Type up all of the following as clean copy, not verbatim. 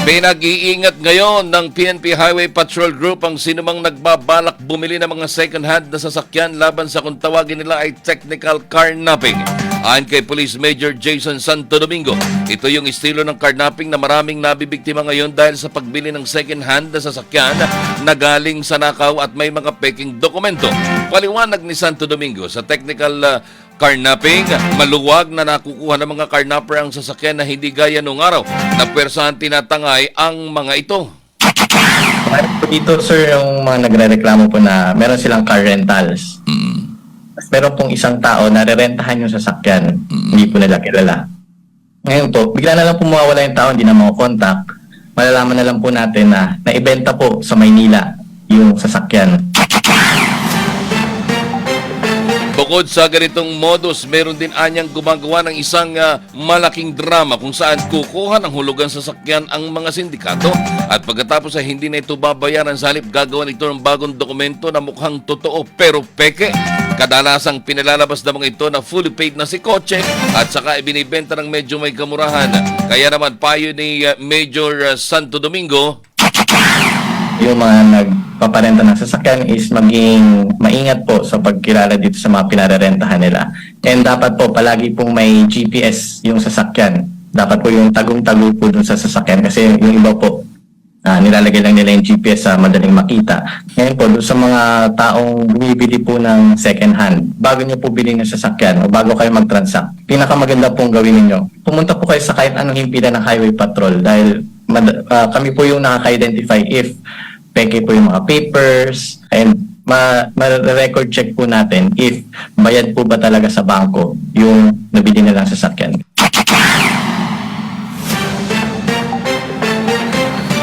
Pinag-iingat ngayon ng PNP Highway Patrol Group ang sinumang nagbabalak bumili ng mga second-hand na sasakyan laban sa kung tawagin nila ay technical carnapping. Ayon kay Police Major Jason Santo Domingo, ito yung estilo ng carnapping na maraming nabibiktima ngayon dahil sa pagbili ng second-hand na sasakyan na galing sa nakaw at may mga peking dokumento. Paliwanag ni Santo Domingo, sa technical carnapping, maluwag na nakukuha ng mga carnapper ang sasakyan na hindi gaya nung araw na pwersahan tinatangay ang mga ito. Dito sir, yung mga nagre-reklamo po na meron silang car rentals. Meron pong isang tao na re-rentahan yung sasakyan, hindi po nila kilala. Ngayon po, bigla na lang po mawawala yung tao, hindi na makakontak. Malalaman na lang po natin na naibenta po sa Maynila yung sasakyan. Bukod sa ganitong modus, meron din anyang gumagawa ng isang malaking drama kung saan kukuha ng hulugan sa sasakyan ang mga sindikato at pagkatapos ay hindi na ito babayaran, sa halip gagawan ito ng bagong dokumento na mukhang totoo pero peke. Kadalasang pinalalabas na mga ito na fully paid na si kotse at saka ibinibenta ng medyo may kamurahan. Kaya naman payo ni Major Santo Domingo, Yung mga nagpaparenta ng sasakyan is maging maingat po sa pagkilala dito sa mga pinarerentahan nila. And dapat po palagi pong may GPS yung sasakyan. Dapat po yung tagong-tago po dun sa sasakyan kasi yung iba po nilalagay lang nila yung GPS sa madaling makita. Ngayon po, dun sa mga taong bumibili po ng second hand, bago nyo po bilhin yung sasakyan o bago kayo mag-transact, pinakamaganda pong gawin ninyo, pumunta po kayo sa kahit anong himpilan ng highway patrol dahil kami po yung nakaka-identify if peke po yung mga papers and ma-record check po natin if bayad po ba talaga sa bangko yung nabili nilang sasakyan.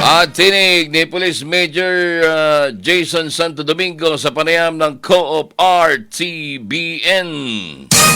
at tinig ni Police Major Jason Santo Domingo sa panayam ng Co-op RTBN.